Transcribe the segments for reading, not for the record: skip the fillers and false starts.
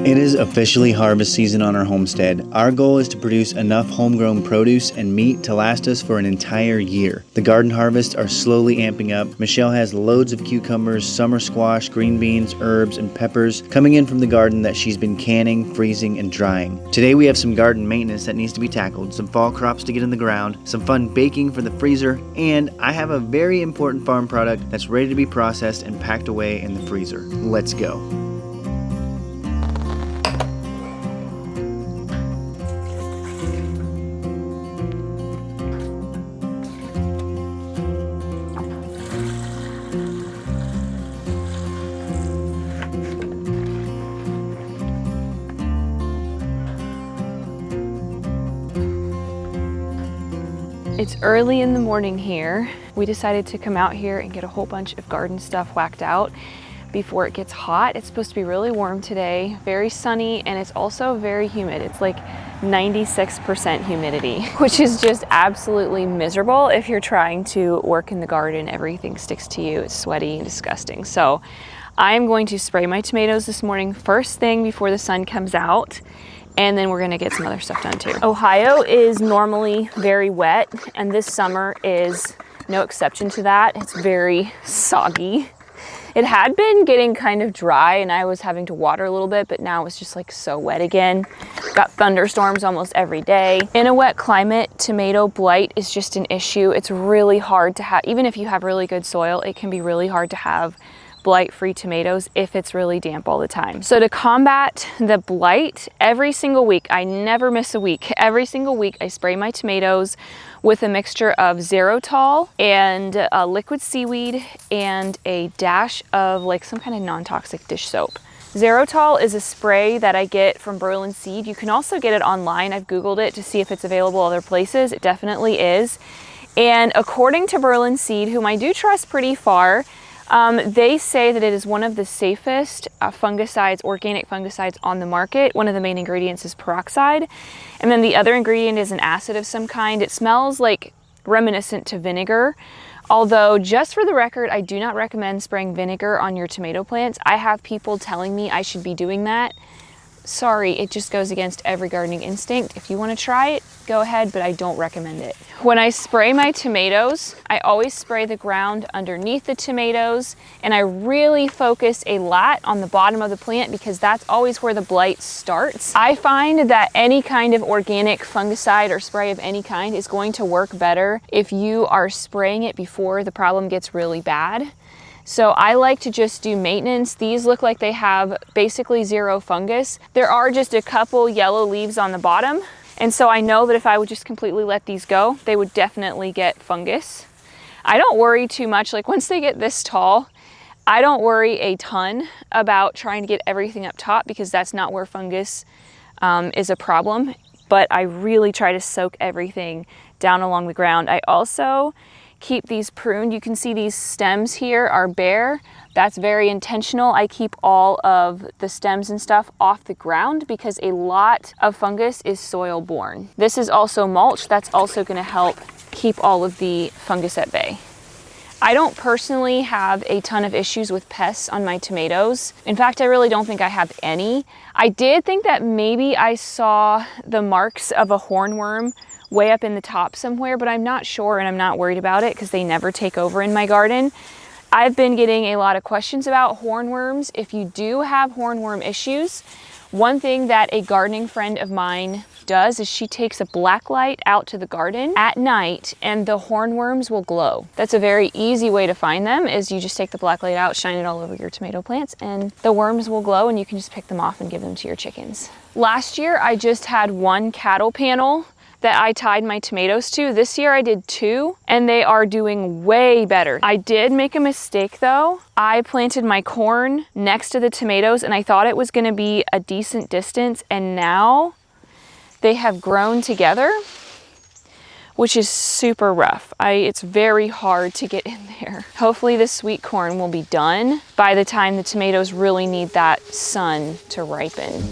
It is officially harvest season on our homestead. Our goal is to produce enough homegrown produce and meat to last us for an entire year. The garden harvests are slowly amping up. Michelle has loads of cucumbers, summer squash, green beans, herbs, and peppers coming in from the garden that she's been canning, freezing, and drying. Today we have some garden maintenance that needs to be tackled, some fall crops to get in the ground, some fun baking for the freezer, and I have a very important farm product that's ready to be processed and packed away in the freezer. Let's go. It's early in the morning here. We decided to come out here and get a whole bunch of garden stuff whacked out before it gets hot. It's supposed to be really warm today, very sunny, and it's also very humid. It's like 96% humidity, which is just absolutely miserable if you're trying to work in the garden. Everything sticks to you. It's sweaty and disgusting. So I'm going to spray my tomatoes this morning first thing before the sun comes out. And then we're gonna get some other stuff done too. Ohio is normally very wet, and this summer is no exception to that. It's very soggy. It had been getting kind of dry and I was having to water a little bit, but now it's just like so wet again. Got thunderstorms almost every day. In a wet climate, tomato blight is just an issue. It's really hard to have, even if you have really good soil, it can be really hard to have blight-free tomatoes if it's really damp all the time. So to combat the blight, every single week, I never miss a week, every single week I spray my tomatoes with a mixture of Xerotol and liquid seaweed and a dash of like some kind of non-toxic dish soap. Xerotol is a spray that I get from Broiler Seed. You can also get it online. I've Googled it to see if it's available other places. It definitely is. And according to Broiler Seed, whom I do trust pretty far, they say that it is one of the safest fungicides, organic fungicides on the market. One of the main ingredients is peroxide. And then the other ingredient is an acid of some kind. It smells like reminiscent to vinegar. Although, just for the record, I do not recommend spraying vinegar on your tomato plants. I have people telling me I should be doing that. Sorry, it just goes against every gardening instinct. If you want to try it, go ahead, but I don't recommend it. When I spray my tomatoes, I always spray the ground underneath the tomatoes, and I really focus a lot on the bottom of the plant because that's always where the blight starts. I find that any kind of organic fungicide or spray of any kind is going to work better if you are spraying it before the problem gets really bad. So I like to just do maintenance. These look like they have basically zero fungus. There are just a couple yellow leaves on the bottom. And so I know that if I would just completely let these go, they would definitely get fungus. I don't worry too much. Like once they get this tall, I don't worry a ton about trying to get everything up top because that's not where fungus is a problem. But I really try to soak everything down along the ground. I also keep these pruned. You can see these stems here are bare. That's very intentional. I keep all of the stems and stuff off the ground because a lot of fungus is soil borne. This is also mulch. That's also going to help keep all of the fungus at bay. I don't personally have a ton of issues with pests on my tomatoes. In fact, I really don't think I have any. I did think that maybe I saw the marks of a hornworm way up in the top somewhere, but I'm not sure and I'm not worried about it because they never take over in my garden. I've been getting a lot of questions about hornworms. If you do have hornworm issues, one thing that a gardening friend of mine does is she takes a black light out to the garden at night and the hornworms will glow. That's a very easy way to find them is you just take the black light out, shine it all over your tomato plants and the worms will glow and you can just pick them off and give them to your chickens. Last year, I just had one cattle panel that I tied my tomatoes to. This year I did 2 and they are doing way better. I did make a mistake though. I planted my corn next to the tomatoes and I thought it was gonna be a decent distance and now they have grown together, which is super rough. It's very hard to get in there. Hopefully the sweet corn will be done by the time the tomatoes really need that sun to ripen.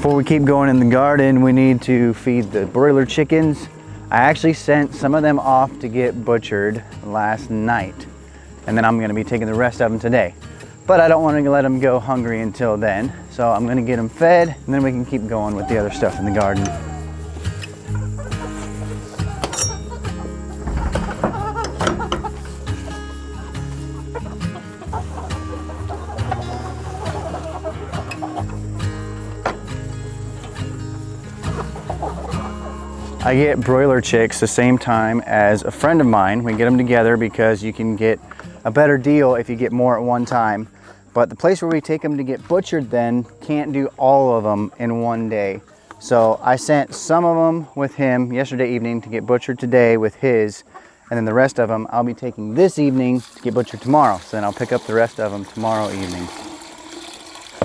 Before we keep going in the garden, we need to feed the broiler chickens. I actually sent some of them off to get butchered last night, and then I'm gonna be taking the rest of them today. But I don't want to let them go hungry until then, so I'm gonna get them fed, and then we can keep going with the other stuff in the garden. I get broiler chicks the same time as a friend of mine. We get them together because you can get a better deal if you get more at one time. But the place where we take them to get butchered then can't do all of them in one day. So I sent some of them with him yesterday evening to get butchered today with his, and then the rest of them I'll be taking this evening to get butchered tomorrow. So then I'll pick up the rest of them tomorrow evening.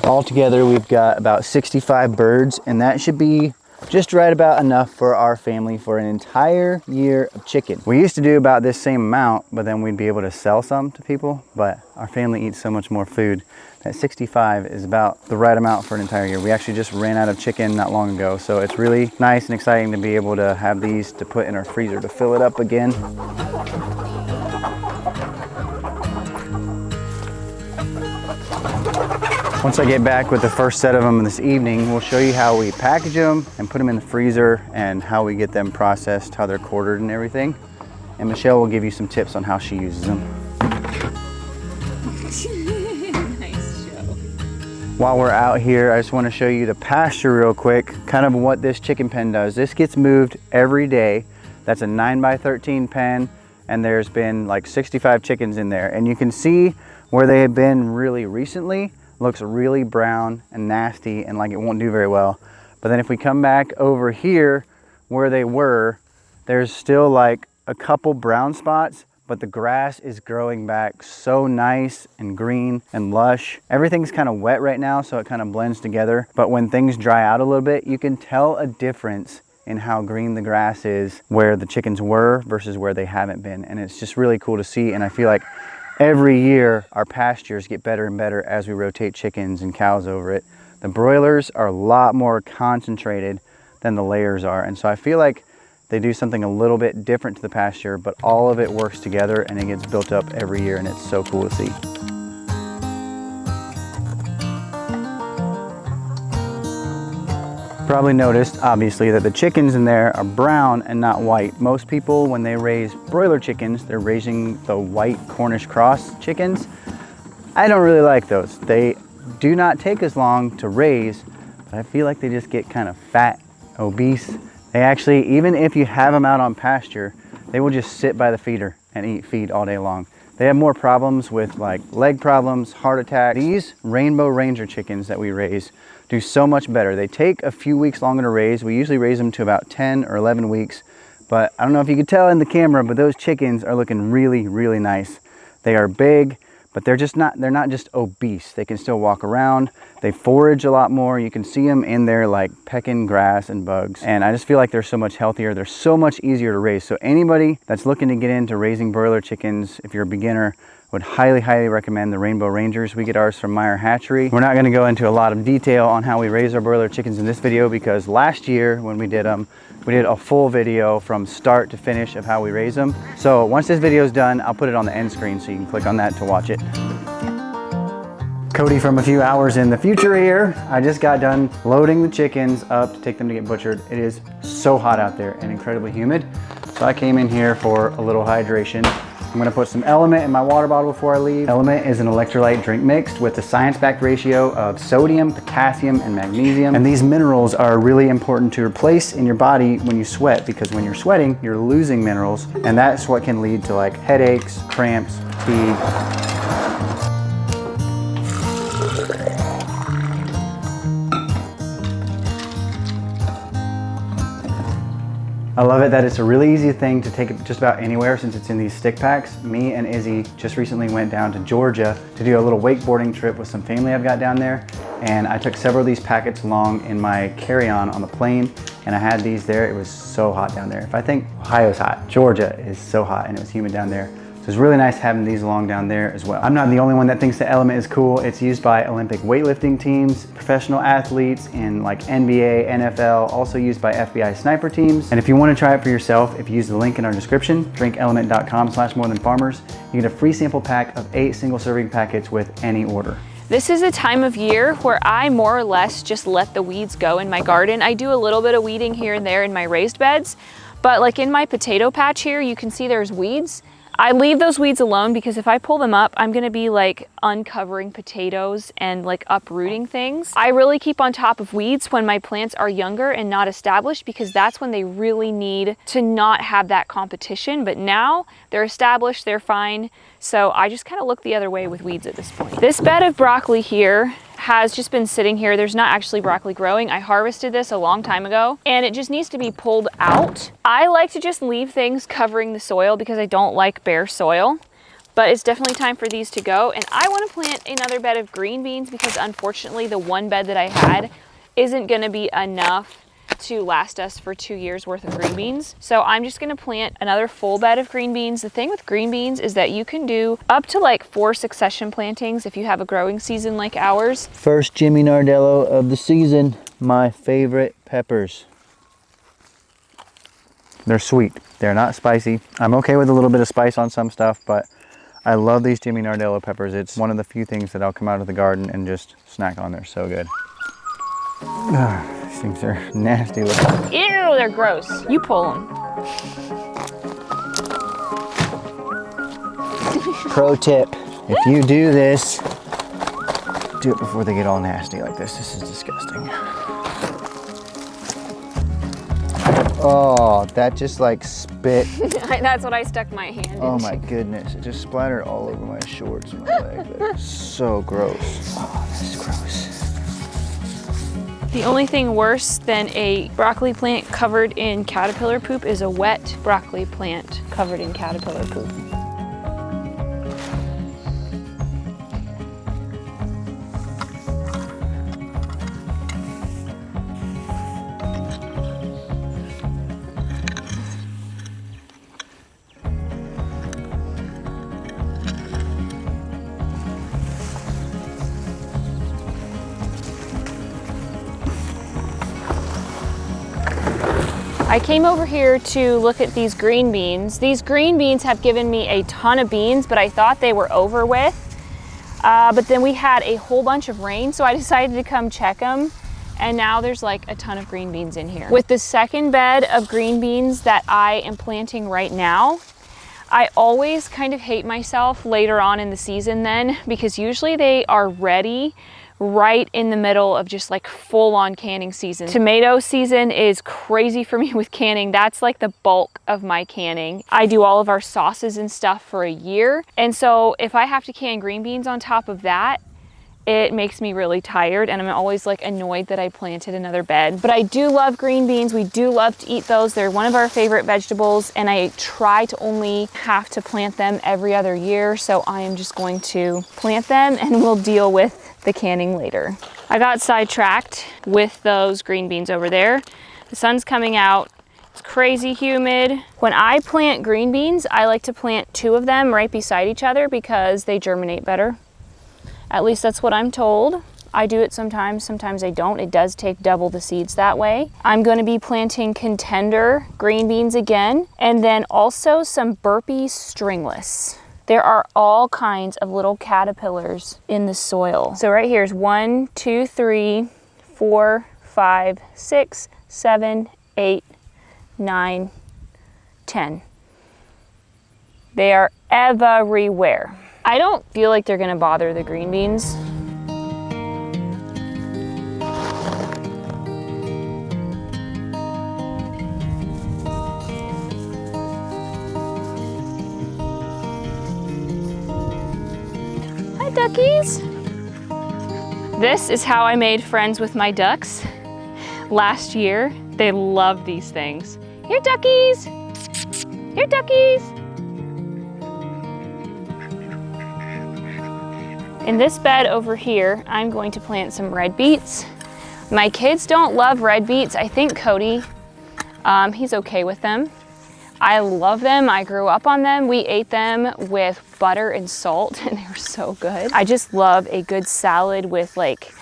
Altogether, we've got about 65 birds, and that should be just right about enough for our family for an entire year of chicken. We used to do about this same amount, but then we'd be able to sell some to people, but our family eats so much more food that 65 is about the right amount for an entire year. We actually just ran out of chicken not long ago, so it's really nice and exciting to be able to have these to put in our freezer to fill it up again. Once I get back with the first set of them this evening, we'll show you how we package them and put them in the freezer and how we get them processed, how they're quartered and everything. And Michelle will give you some tips on how she uses them. Nice show. While we're out here, I just want to show you the pasture real quick, kind of what this chicken pen does. This gets moved every day. That's a 9x13 pen, and there's been like 65 chickens in there. And you can see where they have been really recently. Looks really brown and nasty and like it won't do very well. But then if we come back over here where they were, there's still like a couple brown spots, but the grass is growing back so nice and green and lush. Everything's kind of wet right now, so it kind of blends together. But when things dry out a little bit, you can tell a difference in how green the grass is where the chickens were versus where they haven't been. And it's just really cool to see. And I feel like every year, our pastures get better and better as we rotate chickens and cows over it. The broilers are a lot more concentrated than the layers are. And so I feel like they do something a little bit different to the pasture, but all of it works together and it gets built up every year, and it's so cool to see. Probably noticed, obviously, that the chickens in there are brown and not white. Most people, when they raise broiler chickens, they're raising the white Cornish cross chickens. I don't really like those. They do not take as long to raise, but I feel like they just get kind of fat, obese. They actually, even if you have them out on pasture, they will just sit by the feeder and eat feed all day long. They have more problems with like leg problems, heart attack. These Rainbow Ranger chickens that we raise do so much better. They take a few weeks longer to raise. We usually raise them to about 10 or 11 weeks, but I don't know if you could tell in the camera, but those chickens are looking really, really nice. They are big, but they're not just obese. They can still walk around. They forage a lot more. You can see them in there like pecking grass and bugs. And I just feel like they're so much healthier. They're so much easier to raise. So anybody that's looking to get into raising broiler chickens, if you're a beginner, would highly, highly recommend the Rainbow Rangers. We get ours from Meyer Hatchery. We're not gonna go into a lot of detail on how we raise our broiler chickens in this video because last year when we did them, we did a full video from start to finish of how we raise them. So once this video is done, I'll put it on the end screen so you can click on that to watch it. Cody from a few hours in the future here. I just got done loading the chickens up to take them to get butchered. It is so hot out there and incredibly humid. So I came in here for a little hydration. I'm gonna put some Element in my water bottle before I leave. Element is an electrolyte drink mixed with the science-backed ratio of sodium, potassium, and magnesium. And these minerals are really important to replace in your body when you sweat, because when you're sweating, you're losing minerals, and that's what can lead to like headaches, cramps, fatigue. I love it that it's a really easy thing to take it just about anywhere since it's in these stick packs. Me and Izzy just recently went down to Georgia to do a little wakeboarding trip with some family I've got down there. And I took several of these packets along in my carry-on on the plane, and I had these there. It was so hot down there. If I think Ohio's hot, Georgia is so hot and it was humid down there. So So it's really nice having these along down there as well. I'm not the only one that thinks the Element is cool. It's used by Olympic weightlifting teams, professional athletes in like NBA, NFL, also used by FBI sniper teams. And if you want to try it for yourself, if you use the link in our description, drinkelement.com/morethanfarmers, you get a free sample pack of 8 single serving packets with any order. This is a time of year where I more or less just let the weeds go in my garden. I do a little bit of weeding here and there in my raised beds, but like in my potato patch here, you can see there's weeds. I leave those weeds alone because if I pull them up, I'm gonna be like uncovering potatoes and like uprooting things. I really keep on top of weeds when my plants are younger and not established because that's when they really need to not have that competition. But now they're established, they're fine. So I just kind of look the other way with weeds at this point. This bed of broccoli here has just been sitting here. There's not actually broccoli growing. I harvested this a long time ago and it just needs to be pulled out. I like to just leave things covering the soil because I don't like bare soil, but it's definitely time for these to go. And I want to plant another bed of green beans because unfortunately the one bed that I had isn't going to be enough to last us for 2 years worth of green beans. So I'm just gonna plant another full bed of green beans. The thing with green beans is that you can do up to like 4 succession plantings if you have a growing season like ours. First Jimmy Nardello of the season, my favorite peppers. They're sweet, they're not spicy. I'm okay with a little bit of spice on some stuff, but I love these Jimmy Nardello peppers. It's one of the few things that I'll come out of the garden and just snack on. They're so good. These things are nasty looking. Ew, they're gross. You pull them. Pro tip, if you do this, do it before they get all nasty like this. This is disgusting. Oh, that just like spit. That's what I stuck my hand in. Oh my goodness, it just splattered all over my shorts and my leg. That's so gross. Oh, that's gross. The only thing worse than a broccoli plant covered in caterpillar poop is a wet broccoli plant covered in caterpillar poop. I came over here to look at these green beans. These green beans have given me a ton of beans, but I thought they were over with. But then we had a whole bunch of rain, so I decided to come check them. And now there's like a ton of green beans in here. With the second bed of green beans that I am planting right now, I always kind of hate myself later on in the season then, because usually they are ready right in the middle of just like full-on canning season. Tomato season is crazy for me with canning. That's like the bulk of my canning. I do all of our sauces and stuff for a year. And so if I have to can green beans on top of that, it makes me really tired and I'm always like annoyed that I planted another bed. But I do love green beans. We do love to eat those. They're one of our favorite vegetables and I try to only have to plant them every other year. So I am just going to plant them and we'll deal with the canning later. I got sidetracked with those green beans over there. The sun's coming out. It's crazy humid. When I plant green beans, I like to plant 2 of them right beside each other because they germinate better. At least that's what I'm told. I do it sometimes, sometimes I don't. It does take double the seeds that way. I'm going to be planting contender green beans again, and then also some burpee stringless. There are all kinds of little caterpillars in the soil. So right here is 1, 2, 3, 4, 5, 6, 7, 8, 9, 10. They are everywhere. I don't feel like they're gonna bother the green beans. Hi, duckies. This is how I made friends with my ducks last year. They love these things. Here, duckies. Here, duckies. In this bed over here, I'm going to plant some red beets. My kids don't love red beets. I think Cody, he's okay with them. I love them. I grew up on them. We ate them with butter and salt and they were so good. I just love a good salad with like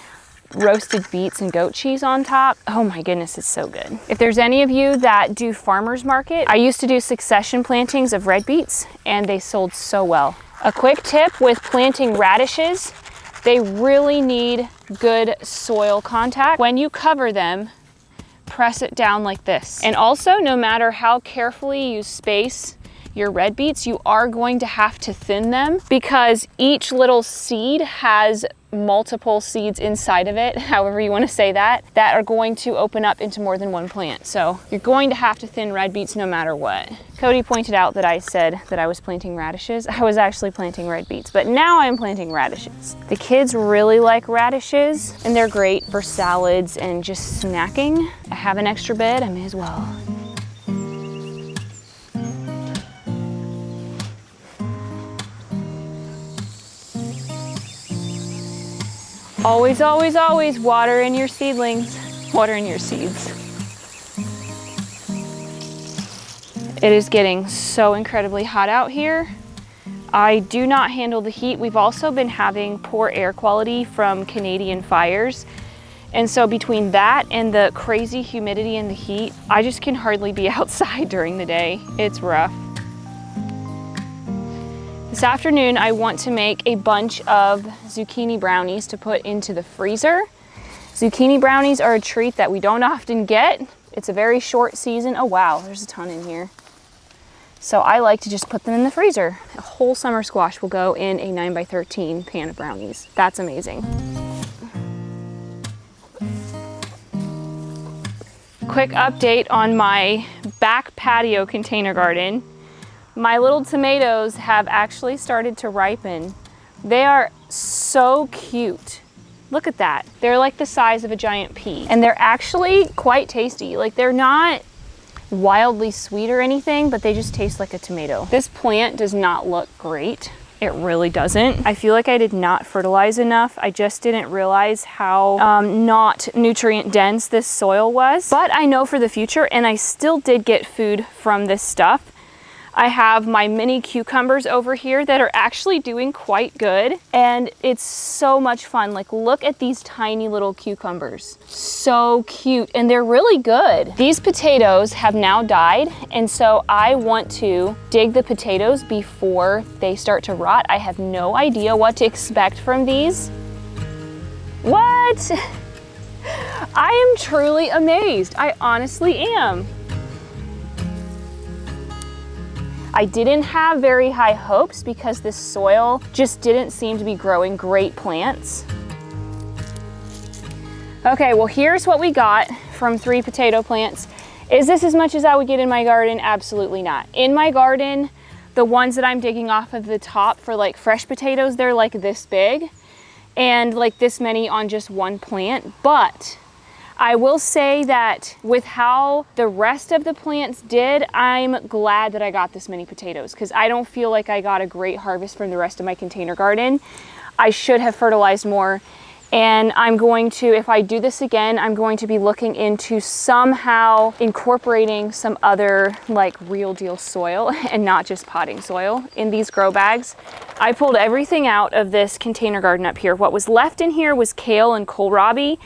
roasted beets and goat cheese on top. Oh my goodness, it's so good. If there's any of you that do farmers market, I used to do succession plantings of red beets and they sold so well. A quick tip with planting radishes, they really need good soil contact. When you cover them, press it down like this. And also, no matter how carefully you space your red beets, you are going to have to thin them because each little seed has multiple seeds inside of it, however you want to say that are going to open up into more than one plant. So you're going to have to thin red beets no matter what. Cody pointed out that I said that I was planting radishes. I was actually planting red beets, but now I'm planting radishes. The kids really like radishes and they're great for salads and just snacking. I have an extra bed, I may as well. Always, always, always water in your seedlings, water in your seeds. It is getting so incredibly hot out here. I do not handle the heat. We've also been having poor air quality from Canadian fires. And so between that and the crazy humidity and the heat, I just can hardly be outside during the day. It's rough. This afternoon, I want to make a bunch of zucchini brownies to put into the freezer. Zucchini brownies are a treat that we don't often get. It's a very short season. Oh wow, there's a ton in here. So I like to just put them in the freezer. A whole summer squash will go in a 9x13 pan of brownies. That's amazing. Quick update on my back patio container garden. My little tomatoes have actually started to ripen. They are so cute. Look at that. They're like the size of a giant pea. And they're actually quite tasty. Like they're not wildly sweet or anything, but they just taste like a tomato. This plant does not look great. It really doesn't. I feel like I did not fertilize enough. I just didn't realize how not nutrient dense this soil was. But I know for the future, and I still did get food from this stuff. I have my mini cucumbers over here that are actually doing quite good. And it's so much fun. Like look at these tiny little cucumbers. So cute, and they're really good. These potatoes have now died. And so I want to dig the potatoes before they start to rot. I have no idea what to expect from these. What? I am truly amazed. I honestly am. I didn't have very high hopes because this soil just didn't seem to be growing great plants. Okay, well here's what we got from 3 potato plants. Is this as much as I would get in my garden? Absolutely not. In my garden, the ones that I'm digging off of the top for like fresh potatoes, they're like this big and like this many on just one plant. But I will say that with how the rest of the plants did, I'm glad that I got this many potatoes because I don't feel like I got a great harvest from the rest of my container garden. I should have fertilized more. And I'm going to, if I do this again, I'm going to be looking into somehow incorporating some other like real deal soil and not just potting soil in these grow bags. I pulled everything out of this container garden up here. What was left in here was kale and kohlrabi.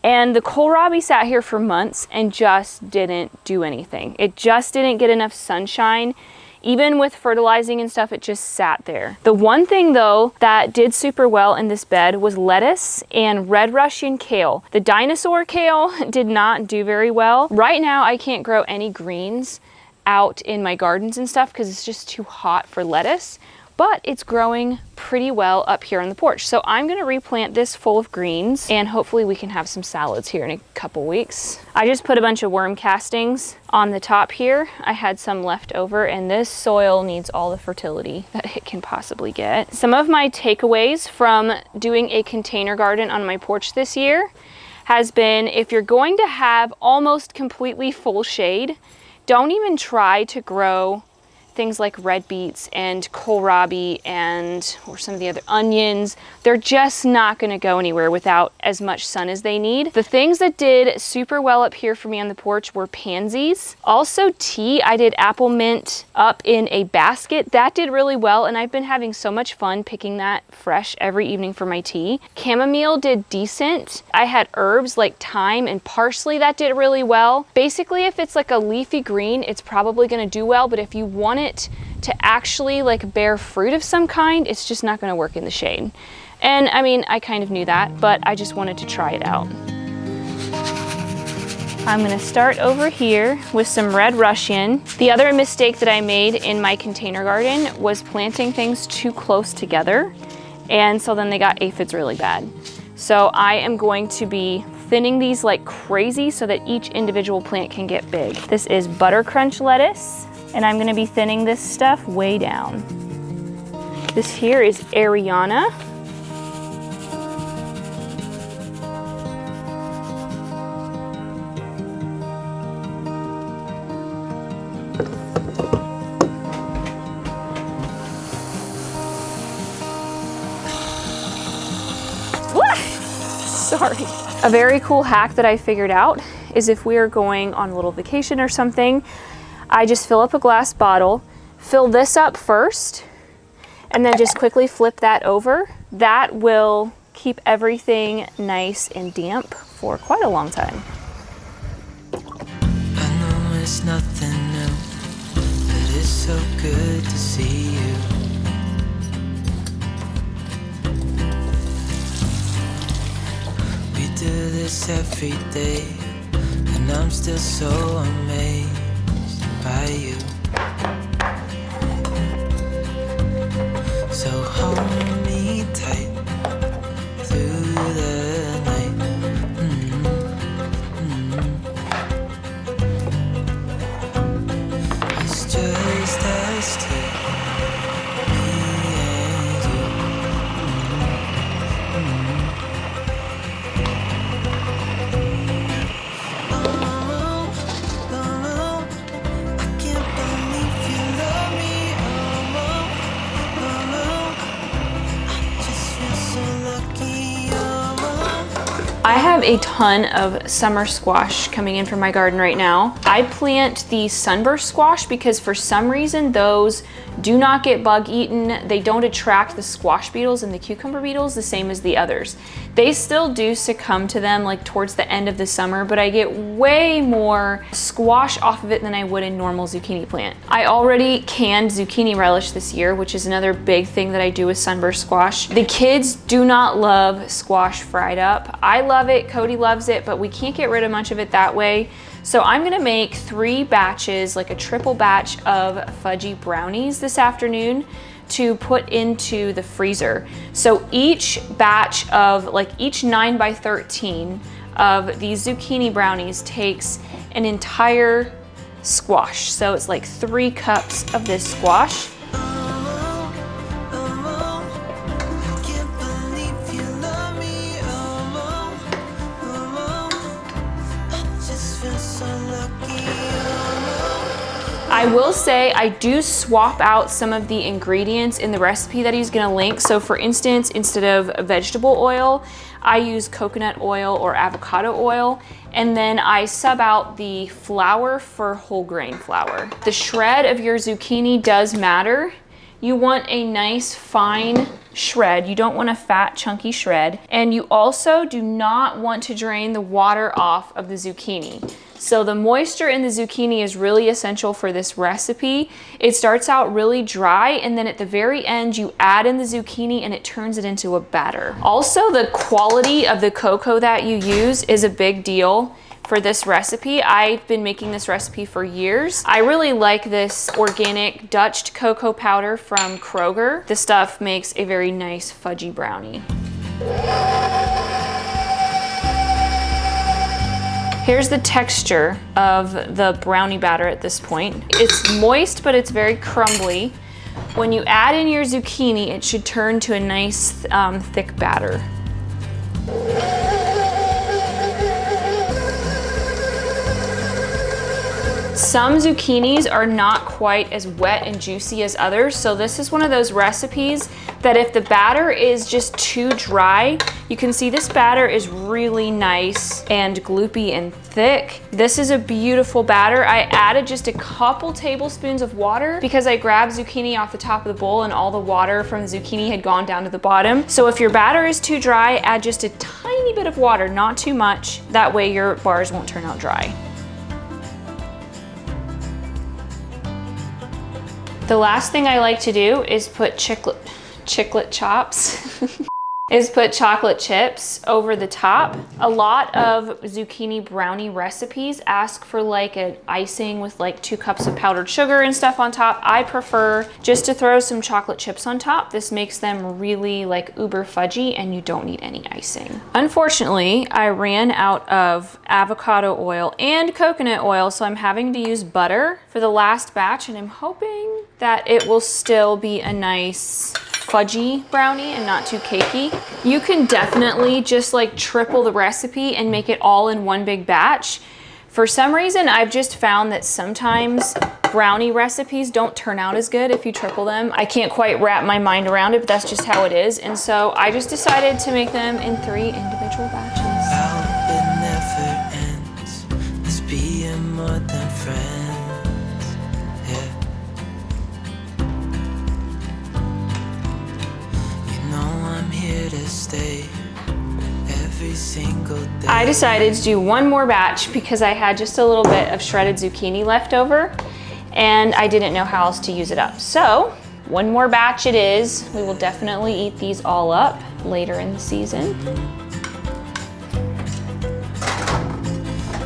And the kohlrabi sat here for months and just didn't do anything. It just didn't get enough sunshine. Even with fertilizing and stuff, it just sat there. The one thing though that did super well in this bed was lettuce and red Russian kale. The dinosaur kale did not do very well. Right now, I can't grow any greens out in my gardens and stuff because it's just too hot for lettuce. But it's growing pretty well up here on the porch. So I'm gonna replant this full of greens and hopefully we can have some salads here in a couple weeks. I just put a bunch of worm castings on the top here. I had some left over and this soil needs all the fertility that it can possibly get. Some of my takeaways from doing a container garden on my porch this year has been if you're going to have almost completely full shade, don't even try to grow things like red beets and kohlrabi or some of the other onions, they're just not gonna go anywhere without as much sun as they need. The things that did super well up here for me on the porch were pansies. Also tea, I did apple mint up in a basket. That did really well, and I've been having so much fun picking that fresh every evening for my tea. Chamomile did decent. I had herbs like thyme and parsley that did really well. Basically, if it's like a leafy green, it's probably gonna do well, but if you want it to actually like bear fruit of some kind, it's just not gonna work in the shade. And I mean, I kind of knew that, but I just wanted to try it out. I'm gonna start over here with some red Russian. The other mistake that I made in my container garden was planting things too close together, and so then they got aphids really bad. So I am going to be thinning these like crazy so that each individual plant can get big. This is butter crunch lettuce, and I'm gonna be thinning this stuff way down. This here is Ariana. Sorry. A very cool hack that I figured out is if we are going on a little vacation or something, I just fill up a glass bottle, fill this up first, and then just quickly flip that over. That will keep everything nice and damp for quite a long time. I know it's nothing new, but it's so good to see you. We do this every day, and I'm still so amazed by you. So hold me tight through the night. It's just us two, me and you. I can't believe you love me. I just feel so lucky. I have a ton of summer squash coming in from my garden right now. I plant the sunburst squash because for some reason those do not get bug eaten. They don't attract the squash beetles and the cucumber beetles the same as the others. They still do succumb to them like towards the end of the summer, but I get way more squash off of it than I would a normal zucchini plant. I already canned zucchini relish this year, which is another big thing that I do with sunburst squash. The kids do not love squash fried up. I love it, Cody loves it, but we can't get rid of much of it that way. So I'm gonna make 3 batches, like a triple batch of fudgy brownies this afternoon to put into the freezer. So each batch of, like each 9x13 of these zucchini brownies takes an entire squash. So it's like 3 cups of this squash. I will say I do swap out some of the ingredients in the recipe that he's gonna link. So for instance, instead of vegetable oil, I use coconut oil or avocado oil, and then I sub out the flour for whole grain flour. The shred of your zucchini does matter. You want a nice fine shred. You don't want a fat chunky shred. And you also do not want to drain the water off of the zucchini. So the moisture in the zucchini is really essential for this recipe. It starts out really dry, and then at the very end you add in the zucchini and it turns it into a batter. Also, the quality of the cocoa that you use is a big deal for this recipe. I've been making this recipe for years. I really like this organic Dutched cocoa powder from Kroger. This stuff makes a very nice fudgy brownie. Here's the texture of the brownie batter at this point. It's moist, but it's very crumbly. When you add in your zucchini, it should turn to a nice thick batter. Some zucchinis are not quite as wet and juicy as others, so this is one of those recipes that if the batter is just too dry, you can see this batter is really nice and gloopy and thick. This is a beautiful batter. I added just a couple tablespoons of water because I grabbed zucchini off the top of the bowl and all the water from the zucchini had gone down to the bottom. So if your batter is too dry, add just a tiny bit of water, not too much. That way your bars won't turn out dry. The last thing I like to do is put chocolate chips over the top. A lot of zucchini brownie recipes ask for like an icing with like 2 cups of powdered sugar and stuff on top. I prefer just to throw some chocolate chips on top. This makes them really like uber fudgy and you don't need any icing. Unfortunately, I ran out of avocado oil and coconut oil, so I'm having to use butter for the last batch, and I'm hoping that it will still be a nice fudgy brownie and not too cakey. You can definitely just like triple the recipe and make it all in one big batch. For some reason, I've just found that sometimes brownie recipes don't turn out as good if you triple them. I can't quite wrap my mind around it, but that's just how it is. And so I just decided to make them in 3 individual batches. It never ends. Let's be more than friends. To stay every single day. I decided to do one more batch because I had just a little bit of shredded zucchini left over and I didn't know how else to use it up. So one more batch it is. We will definitely eat these all up later in the season.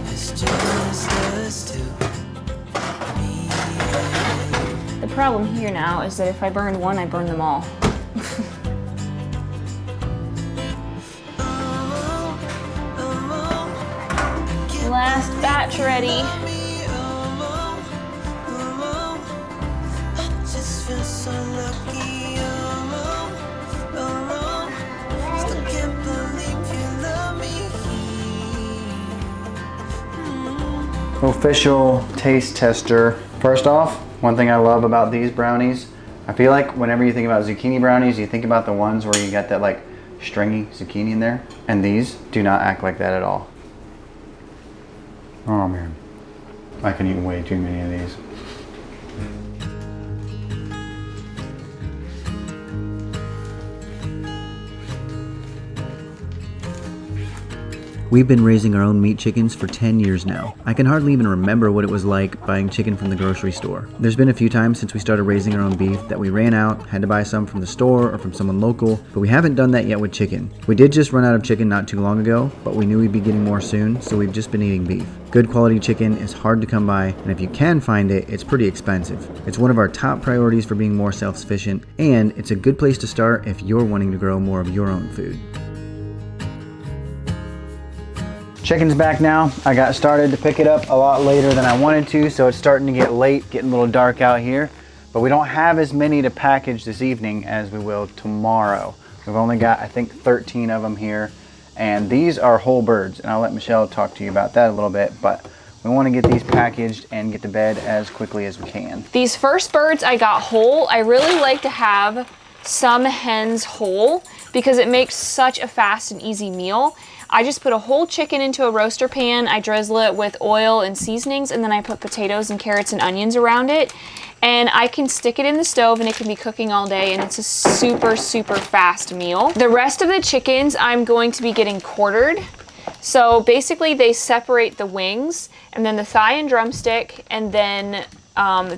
It's just us two. The problem here now is that if I burn one, I burn them all. Last batch ready. Official taste tester. First off, one thing I love about these brownies, I feel like whenever you think about zucchini brownies, you think about the ones where you got that like stringy zucchini in there, and these do not act like that at all. Oh man, I can eat way too many of these. We've been raising our own meat chickens for 10 years now. I can hardly even remember what it was like buying chicken from the grocery store. There's been a few times since we started raising our own beef that we ran out, had to buy some from the store or from someone local, but we haven't done that yet with chicken. We did just run out of chicken not too long ago, but we knew we'd be getting more soon, so we've just been eating beef. Good quality chicken is hard to come by, and if you can find it, it's pretty expensive. It's one of our top priorities for being more self-sufficient, and it's a good place to start if you're wanting to grow more of your own food. Chicken's back now. I got started to pick it up a lot later than I wanted to, so it's starting to get late, getting a little dark out here. But we don't have as many to package this evening as we will tomorrow. We've only got, I think, 13 of them here. And these are whole birds, and I'll let Michelle talk to you about that a little bit, but we want to get these packaged and get to bed as quickly as we can. These first birds I got whole. I really like to have some hens whole because it makes such a fast and easy meal. I just put a whole chicken into a roaster pan, I drizzle it with oil and seasonings, and then I put potatoes and carrots and onions around it. And I can stick it in the stove and it can be cooking all day, and it's a super, super fast meal. The rest of the chickens I'm going to be getting quartered. So basically they separate the wings and then the thigh and drumstick and then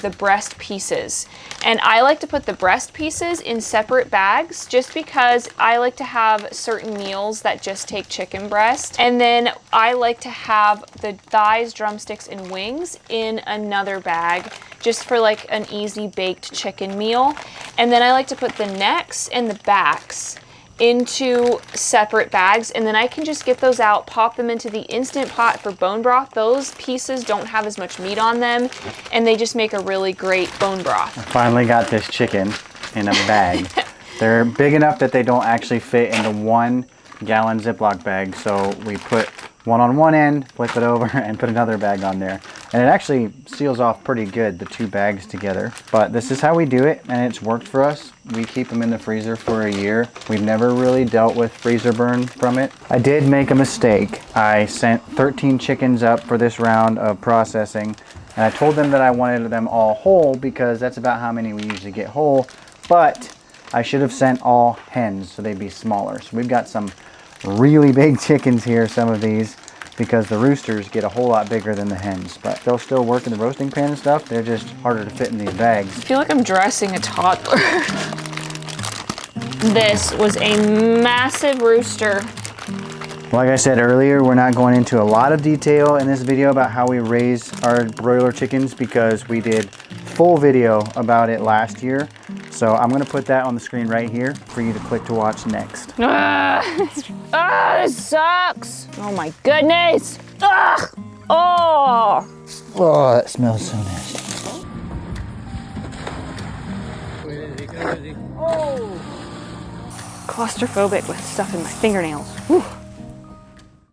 the breast pieces. And I like to put the breast pieces in separate bags just because I like to have certain meals that just take chicken breast. And then I like to have the thighs, drumsticks, and wings in another bag just for like an easy baked chicken meal. And then I like to put the necks and the backs into separate bags, and then I can just get those out, pop them into the Instant Pot for bone broth. Those pieces don't have as much meat on them, and they just make a really great bone broth. I finally got this chicken in a bag. They're big enough that they don't actually fit into 1 gallon Ziploc bag, so we put one on one end, flip it over, and put another bag on there. And it actually seals off pretty good, the 2 bags together. But this is how we do it, and it's worked for us. We keep them in the freezer for a year. We've never really dealt with freezer burn from it. I did make a mistake. I sent 13 chickens up for this round of processing, and I told them that I wanted them all whole because that's about how many we usually get whole. But I should have sent all hens so they'd be smaller. So we've got some really big chickens here, some of these, because the roosters get a whole lot bigger than the hens, but they'll still work in the roasting pan and stuff. They're just harder to fit in these bags. I feel like I'm dressing a toddler. This was a massive rooster. Like I said earlier, we're not going into a lot of detail in this video about how we raise our broiler chickens because we did full video about it last year. So I'm gonna put that on the screen right here for you to click to watch next. This sucks. Oh my goodness. Ugh. Oh. Oh, that smells so nasty. Claustrophobic with stuff in my fingernails. Whew.